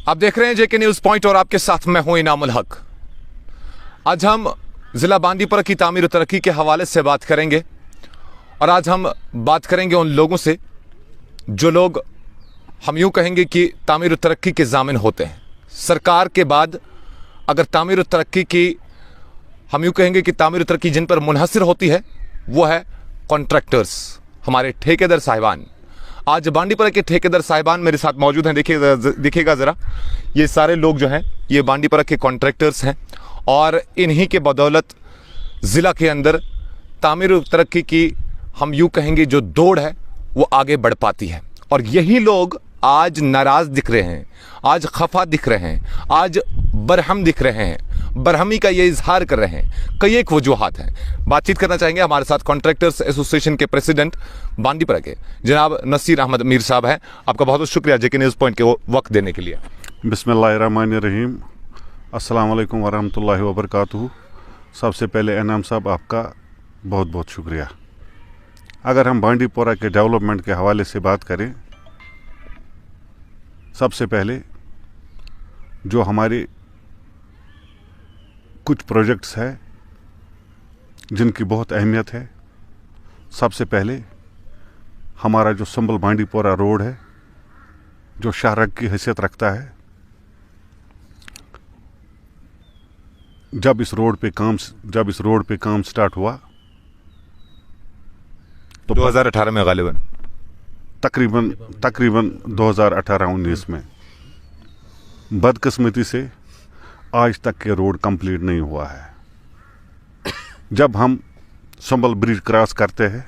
आप देख रहे हैं जेके न्यूज पॉइंट और आपके साथ मैं हूं इनामुल हक। आज हम जिला बांदीपुरा की तामीर और तरक्की के हवाले से बात करेंगे और आज हम बात करेंगे उन लोगों से जो लोग हम यूं कहेंगे कि तामीर और तरक्की के ज़ामिन होते हैं। सरकार के बाद अगर तामीर और तरक्की की हम यूं कहेंगे कि तामीर और तरक्की जिन पर मुनहसर होती है वो है कॉन्ट्रैक्टर्स, हमारे ठेकेदार साहिबान। आज बांदीपुरा के ठेकेदार साहिबान मेरे साथ मौजूद हैं। देखिएगा ज़रा, ये सारे लोग जो हैं ये बांदीपुरा के कॉन्ट्रैक्टर्स हैं और इन्हीं के बदौलत ज़िला के अंदर तामीर और तरक्की की हम यूँ कहेंगे जो दौड़ है वो आगे बढ़ पाती है। और यही लोग आज नाराज़ दिख रहे हैं, आज खफा दिख रहे हैं, आज बरहम दिख रहे हैं, बरहमी का ये इजहार कर रहे हैं। कई एक वजूहात हैं। बातचीत करना चाहेंगे हमारे साथ कॉन्ट्रैक्टर्स एसोसिएशन के प्रेसिडेंट बांदीपुरा के जनाब नसीर अहमद मीर साहब हैं। आपका बहुत बहुत शुक्रिया जेके न्यूज़ पॉइंट के वक्त देने के लिए। बिस्मिल्लाहिर्रहमानिर्रहीम, अस्सलाम वालेकुम वरहमतुल्लाहि वबरकातुहू। सबसे पहले एनाम साहब आपका बहुत बहुत शुक्रिया। अगर हम बांदीपुरा के डेवलपमेंट के हवाले से बात करें, सबसे पहले जो हमारे कुछ प्रोजेक्ट्स हैं जिनकी बहुत अहमियत है। सबसे पहले हमारा जो संभल बांदीपुरा रोड है जो शाहरग की हैसियत रखता है, जब इस रोड पे काम स्टार्ट हुआ तो 2018 में गालिबन तकरीबन 2018-19 में बदकिस्मती से आज तक के रोड कंप्लीट नहीं हुआ है। जब हम संभल ब्रिज क्रॉस करते हैं,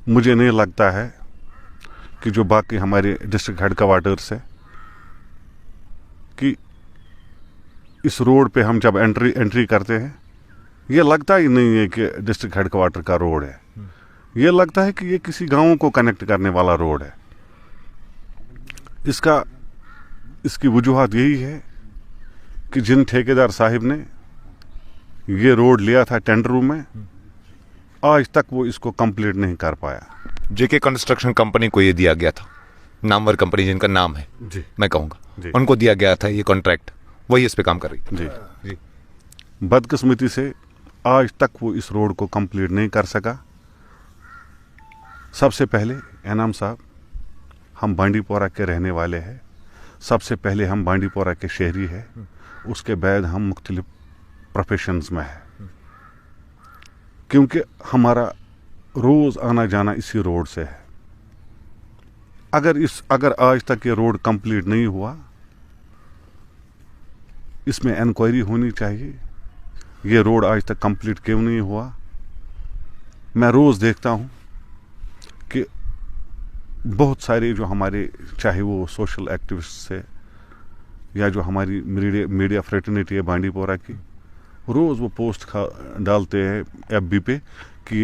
मुझे नहीं लगता है कि जो बाकी हमारे डिस्ट्रिक्ट हेडक्वार्टर्स है कि इस रोड पे हम जब एंट्री करते हैं, ये लगता ही नहीं है कि डिस्ट्रिक्ट हेडक्वार्टर का रोड है। ये लगता है कि ये किसी गांव को कनेक्ट करने वाला रोड है। इसकी वजूहत यही है कि जिन ठेकेदार साहिब ने ये रोड लिया था टेंडरों में, आज तक वो इसको कंप्लीट नहीं कर पाया। जेके कंस्ट्रक्शन कंपनी को ये दिया गया था, नामवर कंपनी जिनका नाम है जी, मैं कहूँगा, उनको दिया गया था ये कॉन्ट्रैक्ट, वही इस पे काम कर रही थी। जी। बदकिस्मती से आज तक वो इस रोड को कंप्लीट नहीं कर सका। सबसे पहले एनाम साहब, हम बांदीपुरा के रहने वाले हैं। सबसे पहले हम बांदीपुरा के शहरी हैं, उसके बाद हम मुख्तलिफ प्रोफेशंस में हैं, क्योंकि हमारा रोज़ आना जाना इसी रोड से है। अगर आज तक ये रोड कंप्लीट नहीं हुआ, इसमें इंक्वायरी होनी चाहिए ये रोड आज तक कंप्लीट क्यों नहीं हुआ। मैं रोज़ देखता हूँ कि बहुत सारे जो हमारे, चाहे वो सोशल एक्टिविस्ट है या जो हमारी मीडिया फ्रेटर्निटी है बांदीपुरा की, रोज़ वो पोस्ट डालते हैं FB पे कि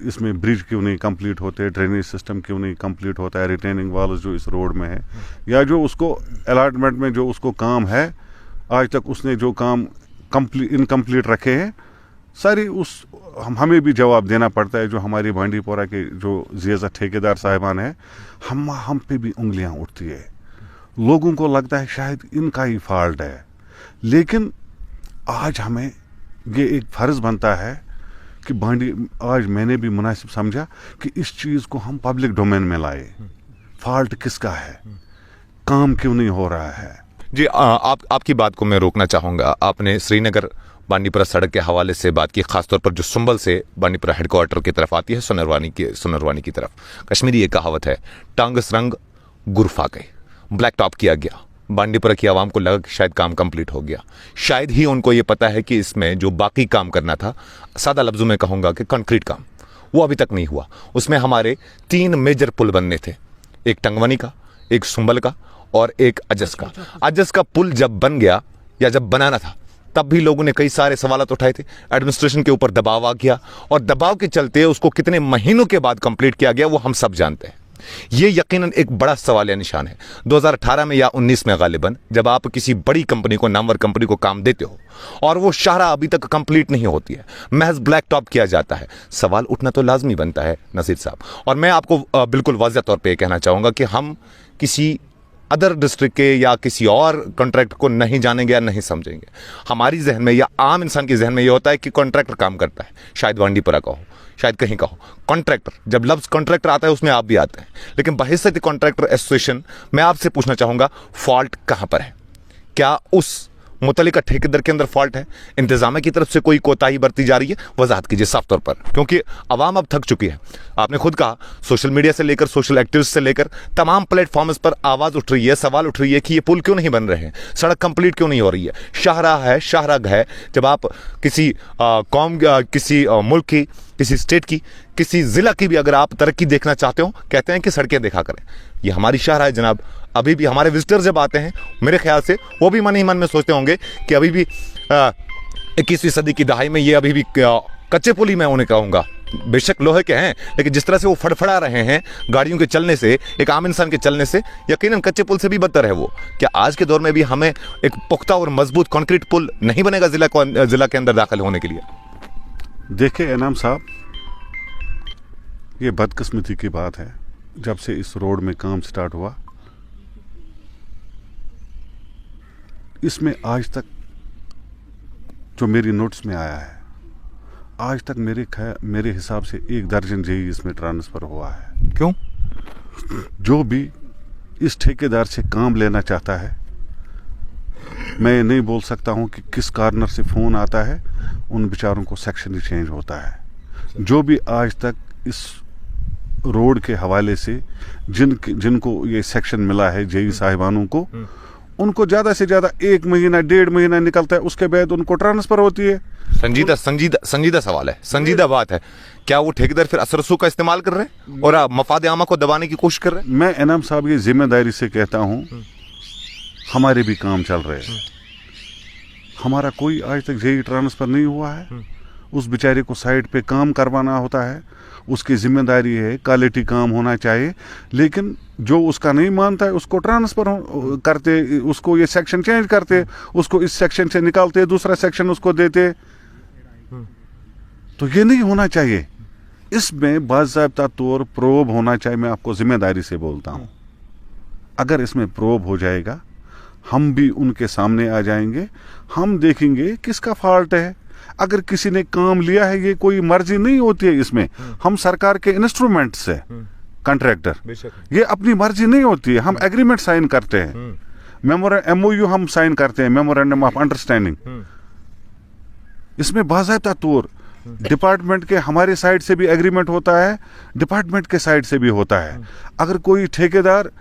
इसमें ब्रिज क्यों नहीं कंप्लीट होते, ड्रेनेज सिस्टम क्यों नहीं कंप्लीट होता है, रिटेनिंग वॉल्स जो इस रोड में है, या जो उसको अलॉटमेंट में जो उसको काम है आज तक उसने जो काम इनकम्प्लीट रखे हैं सारी, हमें भी जवाब देना पड़ता है। जो हमारी बांदीपुरा के जो ज़ियादा ठेकेदार साहिबान हैं, हम पे भी उंगलियां उठती है। लोगों को लगता है शायद इनका ही फॉल्ट है, लेकिन आज हमें ये एक फ़र्ज़ बनता है कि आज मैंने भी मुनासिब समझा कि इस चीज़ को हम पब्लिक डोमेन में लाए। फॉल्ट किसका है, काम क्यों नहीं हो रहा है। जी, आपकी बात को मैं रोकना चाहूँगा। आपने श्रीनगर बांदीपुरा सड़क के हवाले से बात की, खासतौर पर जो संभल से बांदीपुरा हेडक्वार्टर की तरफ आती है, सुनरवानी की तरफ। कश्मीरी एक कहावत है, टांगस रंग गुरफा गए, ब्लैक टॉप किया गया। बांदीपुरा की आवाम को लगा कि शायद काम कंप्लीट हो गया। शायद ही उनको ये पता है कि इसमें जो बाकी काम करना था, सादा लफ्ज़ों में कहूँगा कि कंक्रीट काम, वो अभी तक नहीं हुआ। उसमें हमारे 3 मेजर पुल बनने थे, एक टंगवनी का, एक सुंबल का और एक अजस का। अजस का पुल जब बन गया या जब बनाना था, तब भी लोगों ने कई सारे सवालत उठाए थे। एडमिनिस्ट्रेशन के ऊपर दबाव आ गया और दबाव के चलते उसको कितने महीनों के बाद कंप्लीट किया गया वो हम सब जानते हैं। ये यकीनन एक बड़ा सवालिया निशान है। 2018 में या 19 में गालिबन जब आप किसी बड़ी कंपनी को, नामवर कंपनी को काम देते हो और वो शाहरा अभी तक कंप्लीट नहीं होती है, महज ब्लैक टॉप किया जाता है, सवाल उठना तो लाजमी बनता है नसीर साहब। और मैं आपको बिल्कुल वाज़ेह तौर पे कहना चाहूँगा कि हम किसी अदर डिस्ट्रिक्ट के या किसी और कॉन्ट्रैक्टर को नहीं जानेंगे या नहीं समझेंगे। हमारी जहन में या आम इंसान के जहन में ये होता है कि कॉन्ट्रैक्टर काम करता है, शायद बांडीपुरा का हो, शायद कहीं का हो। कॉन्ट्रैक्टर, जब लफ्ज़ कॉन्ट्रैक्टर आता है उसमें आप भी आते हैं, लेकिन बहैसियत कॉन्ट्रैक्टर एसोसिएशन मैं आपसे पूछना चाहूँगा, फॉल्ट कहाँ पर है? क्या उस मुतल्लिका ठेकेदार के अंदर फॉल्ट है? इंतजामिया की तरफ से कोई कोताही बरती जा रही है? वजाहत कीजिए साफ तौर पर, क्योंकि अवाम अब थक चुकी है। आपने खुद कहा, सोशल मीडिया से लेकर सोशल एक्टिविस्ट से लेकर तमाम प्लेटफॉर्म्स पर आवाज़ उठ रही है, सवाल उठ रही है कि ये पुल क्यों नहीं बन रहे हैं, सड़क कंप्लीट क्यों नहीं हो रही है, शाहराह है, शाहराग है। जब आप किसी कौम, किसी मुल्क की, किसी स्टेट की, किसी ज़िला की भी अगर आप तरक्की देखना चाहते हो, कहते हैं कि सड़कें देखा करें। ये हमारी शाहराह है जनाब। अभी भी हमारे विजिटर जब आते हैं, मेरे ख्याल से वो भी मन ही मन में सोचते होंगे कि अभी भी 21वीं सदी की दहाई में ये अभी भी कच्चे पुल ही मैं उन्हें कहूँगा, बेशक लोहे के हैं, लेकिन जिस तरह से वो फड़फड़ा रहे हैं गाड़ियों के चलने से, एक आम इंसान के चलने से, यकीनन कच्चे पुल से भी बदतर है वो। क्या आज के दौर में भी हमें एक पुख्ता और मजबूत कंक्रीट पुल नहीं बनेगा जिला के अंदर दाखिल होने के लिए? देखिए इनाम साहब, ये बदकिस्मती की बात है, जब से इस रोड में काम स्टार्ट हुआ, इसमें आज तक जो मेरी नोट्स में आया है, आज तक मेरे हिसाब से 1 दर्जन जेई इसमें ट्रांसफ़र हुआ है। क्यों? जो भी इस ठेकेदार से काम लेना चाहता है, मैं नहीं बोल सकता हूं कि किस कॉर्नर से फ़ोन आता है, उन बेचारों को सेक्शन ही चेंज होता है। जो भी आज तक इस रोड के हवाले से जिनको ये सेक्शन मिला है जेई साहिबानों को, उनको ज़्यादा से ज़्यादा 1 महीना 1.5 महीना निकलता है, उसके बाद उनको ट्रांसफ़र होती है। संजीदा सवाल है, संजीदा बात है। क्या वो ठेकेदार फिर असरसू का इस्तेमाल कर रहे हैं और मफाद आमा को दबाने की कोशिश कर रहे हैं? मैं इनाम साहब ये जिम्मेदारी से कहता हूँ, हमारे भी काम चल रहे हैं। हमारा कोई आज तक जेई ट्रांसफ़र नहीं हुआ है। उस बेचारे को साइड पे काम करवाना होता है, उसकी जिम्मेदारी है, क्वालिटी काम होना चाहिए। लेकिन जो उसका नहीं मानता है उसको ट्रांसफ़र करते, उसको ये सेक्शन चेंज करते, उसको इस सेक्शन से निकालते, दूसरा सेक्शन उसको देते। तो ये नहीं होना चाहिए। इसमें बाज़ाब्ता तौर प्रोब होना चाहिए। मैं आपको जिम्मेदारी से बोलता हूँ, अगर इसमें प्रोब हो जाएगा, हम भी उनके सामने आ जाएंगे, हम देखेंगे किसका फॉल्ट है। अगर किसी ने काम लिया है, ये कोई मर्जी नहीं होती है इसमें। हम सरकार के इंस्ट्रूमेंट से कॉन्ट्रैक्टर, ये अपनी मर्जी नहीं होती है। हम एग्रीमेंट साइन करते हैं, MOU हम साइन करते हैं, मेमोरेंडम ऑफ अंडरस्टैंडिंग। इसमें बाज़ाब्ता तौर डिपार्टमेंट के हमारे साइड से भी एग्रीमेंट होता है, डिपार्टमेंट के साइड से भी होता है। अगर कोई ठेकेदार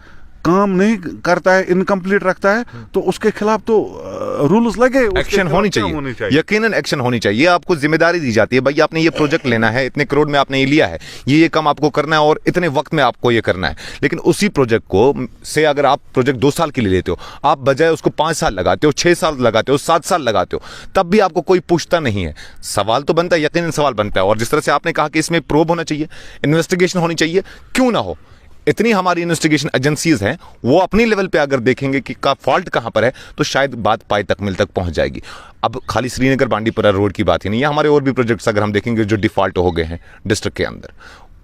काम नहीं करता है, इनकम्प्लीट रखता है, तो उसके खिलाफ तो रूल्स लगे, एक्शन होनी चाहिए। यकीनन एक्शन होनी चाहिए। आपको जिम्मेदारी दी जाती है, भाई आपने ये प्रोजेक्ट लेना है, इतने करोड़ में आपने ये लिया है, ये काम आपको करना है और इतने वक्त में आपको ये करना है। लेकिन उसी प्रोजेक्ट को से अगर आप प्रोजेक्ट 2 साल के लिए लेते हो, आप बजाय उसको 5 साल लगाते हो, 6 साल लगाते हो, 7 साल लगाते हो, तब भी आपको कोई पूछता नहीं है। सवाल तो बनता है, यकीनन सवाल बनता है। और जिस तरह से आपने कहा कि इसमें प्रोब होना चाहिए, इन्वेस्टिगेशन होनी चाहिए, क्यों ना हो। इतनी हमारी इन्वेस्टिगेशन एजेंसीज हैं, वो अपनी लेवल पे अगर देखेंगे कि का फॉल्ट कहां पर है, तो शायद बात पाई तक मिल तक पहुंच जाएगी। अब खाली श्रीनगर बांडीपुरा रोड की बात ही नहीं है, हमारे और भी प्रोजेक्ट्स अगर हम देखेंगे जो डिफॉल्ट हो गए हैं डिस्ट्रिक्ट के अंदर,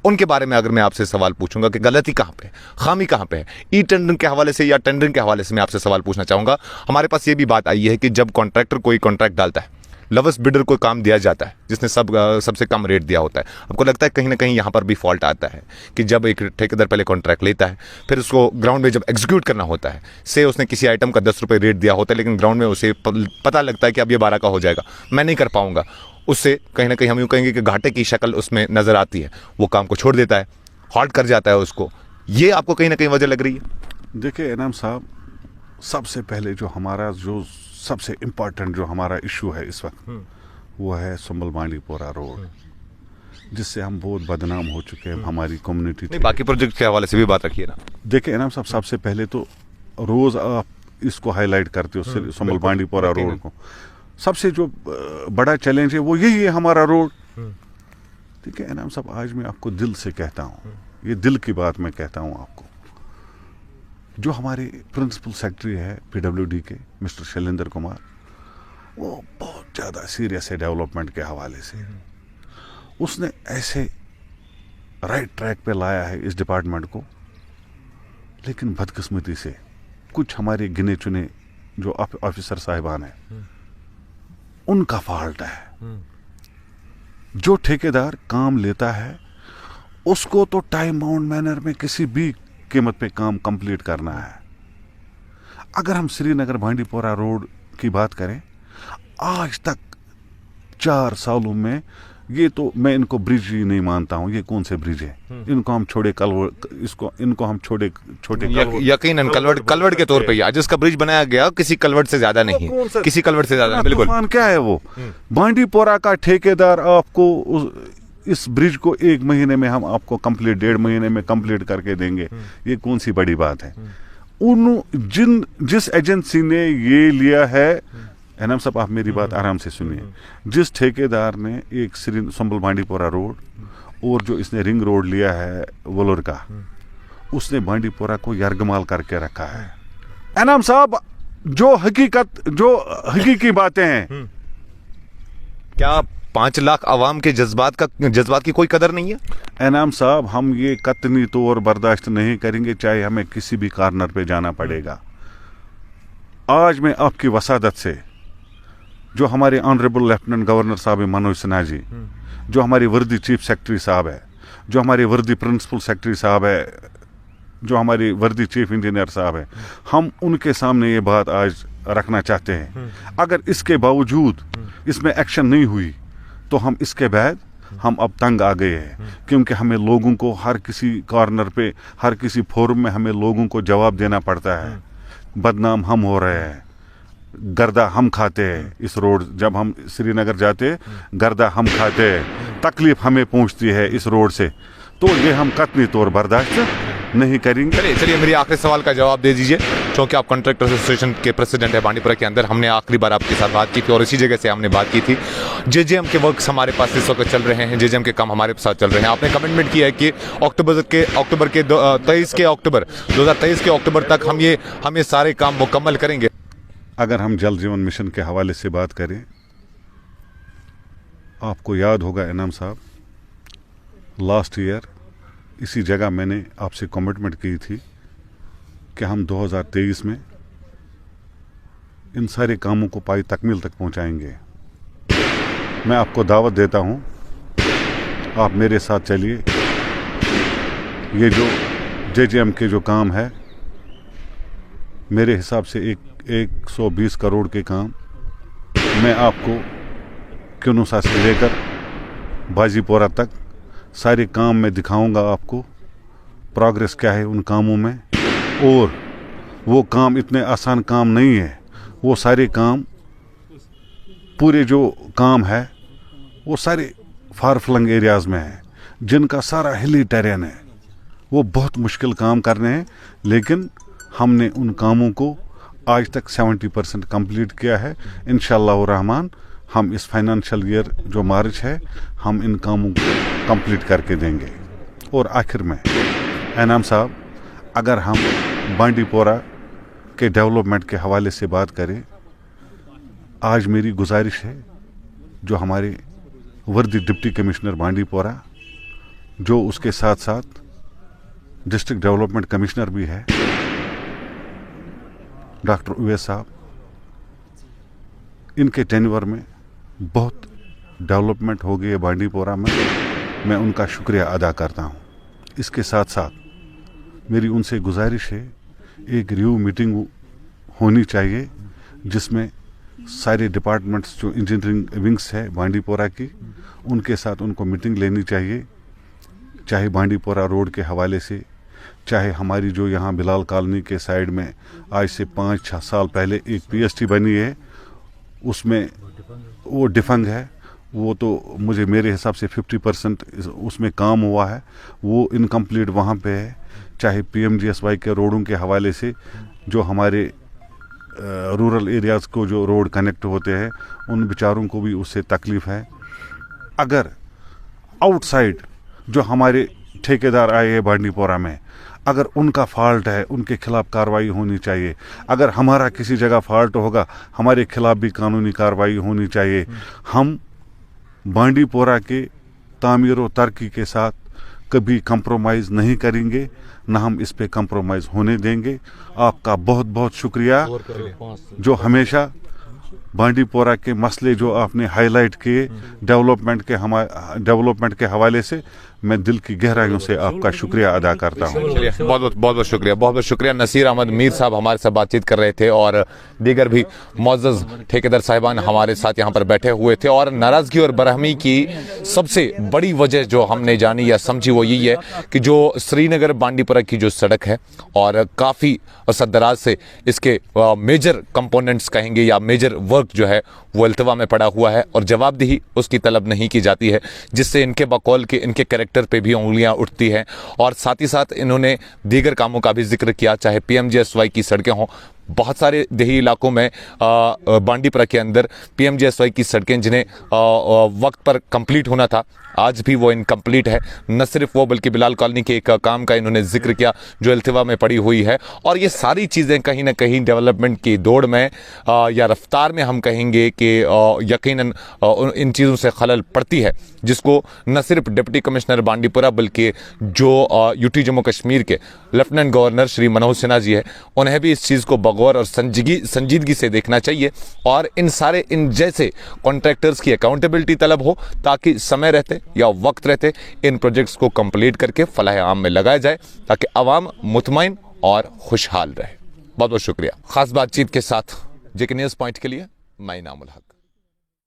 उनके बारे में अगर मैं आपसे सवाल पूछूंगा कि गलती कहां पे है, खामी कहां पे है, ई टेंडरिंग के हवाले से या टेंडरिंग के हवाले से मैं आपसे सवाल पूछना चाहूंगा। हमारे पास ये भी बात आई है कि जब कॉन्ट्रैक्टर कोई कॉन्ट्रैक्ट डालता है, लवस्ट बिडर को काम दिया जाता है, जिसने सबसे कम रेट दिया होता है, आपको लगता है कहीं ना कहीं यहाँ पर भी फॉल्ट आता है कि जब एक ठेकेदार पहले कॉन्ट्रैक्ट लेता है, फिर उसको ग्राउंड में जब एग्जीक्यूट करना होता है, से उसने किसी आइटम का 10 रुपये रेट दिया होता है, लेकिन ग्राउंड में उसे पता लगता है कि अब ये 12 का हो जाएगा, मैं नहीं कर पाऊंगा, उससे कहीं ना कहीं हम यूँ कहेंगे कि घाटे की शक्ल उसमें नजर आती है, वो काम को छोड़ देता है, हॉल्ट कर जाता है उसको। ये आपको कहीं ना कहीं वजह लग रही है? देखिए इनाम साहब, सबसे पहले जो हमारा जो सबसे इम्पोर्टेंट जो हमारा इशू है इस वक्त, वो है सुंबल बांडीपुरा रोड, जिससे हम बहुत बदनाम हो चुके हैं, हमारी कम्युनिटी। नहीं, बाकी प्रोजेक्ट के हवाले से भी बात रखिए ना। देखिए इनाम साहब, सबसे पहले तो रोज आप इसको हाईलाइट करते हो, सुंबल बांडीपुरा रोड को। सबसे जो बड़ा चैलेंज है वो यही है, हमारा रोड। ठीक है इनाम साहब, आज मैं आपको दिल से कहता हूँ, ये दिल की बात मैं कहता हूँ आपको, जो हमारे प्रिंसिपल सेक्रेटरी है PWD के मिस्टर शैलेंद्र कुमार, वो बहुत ज़्यादा सीरियस है डेवलपमेंट के हवाले से। उसने ऐसे राइट ट्रैक पे लाया है इस डिपार्टमेंट को, लेकिन बदकिस्मती से कुछ हमारे गिने चुने जो ऑफिसर साहिबान हैं उनका फॉल्ट है। जो ठेकेदार काम लेता है उसको तो टाइम बाउंड मैनर में किसी भी कीमत पे काम कंप्लीट करना है। अगर हम श्रीनगर बांडीपोरा रोड की बात करें, आज तक 4 सालों में, ये तो मैं इनको ब्रिज ही नहीं मानता हूँ। ये कौन से ब्रिज है? इनको हम छोटे इनको हम छोटे यकीनन कलवड़ के तौर पे ही आज इसका ब्रिज बनाया गया, किसी कलवड़ से ज्यादा नहीं है, किसी कलवड़ से ज्यादा। बिल्कुल क्या है वो? बांडीपोरा का ठेकेदार आपको इस ब्रिज को 1 महीने में हम आपको कंप्लीट, 1.5 महीने में कंप्लीट करके देंगे। ये कौन सी बड़ी बात है? जिस एजेंसी ने ये लिया है, एनएम साहब आप मेरी बात आराम से सुनिए, जिस ठेकेदार ने एक संभल बांडीपोरा रोड और जो इसने रिंग रोड लिया है वलोर का, उसने बांडीपोरा को यरगमाल करके रखा है। एनएम साहब, जो हकीकी बातें हैं, क्या 5 लाख आवाम के जज्बात की कोई कदर नहीं है? एनाम साहब, हम ये कतनी तौर बर्दाश्त नहीं करेंगे, चाहे हमें किसी भी कॉर्नर पे जाना पड़ेगा। आज मैं आपकी वसादत से, जो हमारे ऑनरेबल लेफ्टिनेंट गवर्नर साहब मनोज सिन्हा जी, जो हमारी वर्दी चीफ सेक्रेटरी साहब है, जो हमारे वर्दी प्रिंसिपल सेक्रेटरी साहब है, जो हमारी वर्दी चीफ इंजीनियर साहब है, हम उनके सामने ये बात आज रखना चाहते हैं। अगर इसके बावजूद इसमें एक्शन नहीं हुई तो हम इसके बाद हम अब तंग आ गए हैं, क्योंकि हमें लोगों को हर किसी कॉर्नर पे, हर किसी फोरम में हमें लोगों को जवाब देना पड़ता है। बदनाम हम हो रहे हैं, गर्दा हम खाते हैं। इस रोड जब हम श्रीनगर जाते, गर्दा हम खाते हैं, तकलीफ हमें पहुंचती है इस रोड से, तो ये हम कतनी तौर बर्दाश्त नहीं करेंगे। चलिए मेरी आखिरी सवाल का जवाब दे दीजिए, क्योंकि आप कॉन्ट्रैक्टर एसोसिएशन के प्रेसिडेंट है बांडीपोरा के अंदर। हमने आखिरी बार आपके साथ बात की थी और इसी जगह से हमने बात की थी। जेजेएम के वर्क्स हमारे पास इस वक्त चल रहे हैं, जेजेएम के काम हमारे साथ चल रहे हैं। आपने कमिटमेंट किया है कि अक्टूबर के 2023 के अक्टूबर तक हम ये सारे काम मुकम्मल करेंगे। अगर हम जल जीवन मिशन के हवाले से बात करें, आपको याद होगा इनाम साहब, लास्ट ईयर इसी जगह मैंने आपसे कमिटमेंट की थी कि हम 2023 में इन सारे कामों को पाई तकमील तक पहुंचाएंगे। मैं आपको दावत देता हूं, आप मेरे साथ चलिए। ये जो जेजेएम के जो काम है, मेरे हिसाब से 120 करोड़ के काम मैं आपको क्यूनुसा से लेकर बाजीपोरा तक सारे काम मैं दिखाऊंगा आपको, प्रोग्रेस क्या है उन कामों में। और वो काम इतने आसान काम नहीं है, वो सारे काम, पूरे जो काम है वो सारे फार फ्लंग एरियाज़ में है, जिनका सारा हिली टेरेन है। वो बहुत मुश्किल काम करने हैं, लेकिन हमने उन कामों को आज तक 70% कंप्लीट किया है। इंशाअल्लाह रहमान हम इस फाइनेंशियल ईयर जो मार्च है, हम इन कामों को कंप्लीट करके देंगे। और आखिर में एनाम साहब, अगर हम बांडीपोरा के डेवलपमेंट के हवाले से बात करें, आज मेरी गुजारिश है, जो हमारे वर्दी डिप्टी कमिश्नर बांडीपोरा, जो उसके साथ साथ डिस्ट्रिक्ट डेवलपमेंट कमिश्नर भी है, डॉक्टर उवैस साहब, इनके टेन्योर में बहुत डेवलपमेंट हो गई है बांडीपोरा में। मैं उनका शुक्रिया अदा करता हूं। इसके साथ साथ मेरी उनसे गुजारिश है, एक रिव्यू मीटिंग होनी चाहिए जिसमें सारे डिपार्टमेंट्स जो इंजीनियरिंग विंग्स है बांडीपोरा की, उनके साथ उनको मीटिंग लेनी चाहिए, चाहे बांडीपोरा रोड के हवाले से, चाहे हमारी जो यहाँ बिलाल कॉलोनी के साइड में आज से 5-6 साल पहले एक पीएसटी बनी है, उसमें वो डिफंग है, वो तो मुझे मेरे हिसाब से 50% उसमें काम हुआ है, वो इनकम्प्लीट वहाँ पे है। चाहे पीएमजीएसवाई के रोडों के हवाले से, जो हमारे रूरल एरियाज़ को जो रोड कनेक्ट होते हैं, उन बेचारों को भी उससे तकलीफ़ है। अगर आउटसाइड जो हमारे ठेकेदार आए हैं बांडीपोरा में, अगर उनका फॉल्ट है, उनके खिलाफ कार्रवाई होनी चाहिए। अगर हमारा किसी जगह फॉल्ट होगा, हमारे खिलाफ भी कानूनी कार्रवाई होनी चाहिए। हम बांडीपोरा के तामीर और तरक्की के साथ कभी कंप्रोमाइज़ नहीं करेंगे, ना हम इस पे कंप्रोमाइज़ होने देंगे। आपका बहुत बहुत शुक्रिया जो हमेशा बांडीपोरा के मसले जो आपने हाईलाइट किए डेवलपमेंट के हवाले से, मैं दिल की गहराइयों से आपका शुक्रिया अदा करता हूँ। बहुत बहुत शुक्रिया, बहुत बहुत शुक्रिया। नसीर अहमद मीर साहब हमारे साथ बातचीत कर रहे थे और दीगर भी मुअज़्ज़ज़ ठेकेदार साहिबान हमारे साथ यहाँ पर बैठे हुए थे। और नाराज़गी और बरहमी की सबसे बड़ी वजह जो हमने जानी या समझी वो यही है कि जो श्रीनगर बांडीपुरा की जो सड़क है और काफ़ी असदराज से इसके मेजर कंपोनेंट्स कहेंगे या मेजर वर्क जो है वो अल्तवा में पड़ा हुआ है और जवाबदेही उसकी तलब नहीं की जाती है, जिससे इनके बकौल के इनके कैरेक्टर पे भी उंगलियां उठती हैं। और साथ ही साथ इन्होंने दीगर कामों का भी जिक्र किया, चाहे PMGSY की सड़कें हों। बहुत सारे देही इलाकों में बांडीपुरा के अंदर PMGSY की सड़कें जिन्हें वक्त पर कंप्लीट होना था, आज भी वो इनकम्प्लीट है। न सिर्फ वो बल्कि बिलाल कॉलोनी के एक काम का इन्होंने जिक्र किया जो अल्तवा में पड़ी हुई है। और ये सारी चीज़ें कहीं ना कहीं डेवलपमेंट की दौड़ में या रफ्तार में हम कहेंगे कि यकीनन इन चीज़ों से खलल पड़ती है, जिसको न सिर्फ डिप्टी कमिश्नर बांडीपुरा बल्कि जो UT जम्मू कश्मीर के लेफ्टिनेंट गवर्नर श्री मनोज सिन्हा जी है, उन्हें भी इस चीज़ को बगौर और संजीदगी से देखना चाहिए और इन जैसे कॉन्ट्रैक्टर्स की अकाउंटेबिलिटी तलब हो, ताकि समय रहते या वक्त रहते इन प्रोजेक्ट्स को कंप्लीट करके फलाह आम में लगाया जाए, ताकि अवाम मुतमईन और खुशहाल रहे। बहुत बहुत शुक्रिया। खास बातचीत के साथ JK न्यूज़ पॉइंट के लिए मैं इनामुल हक।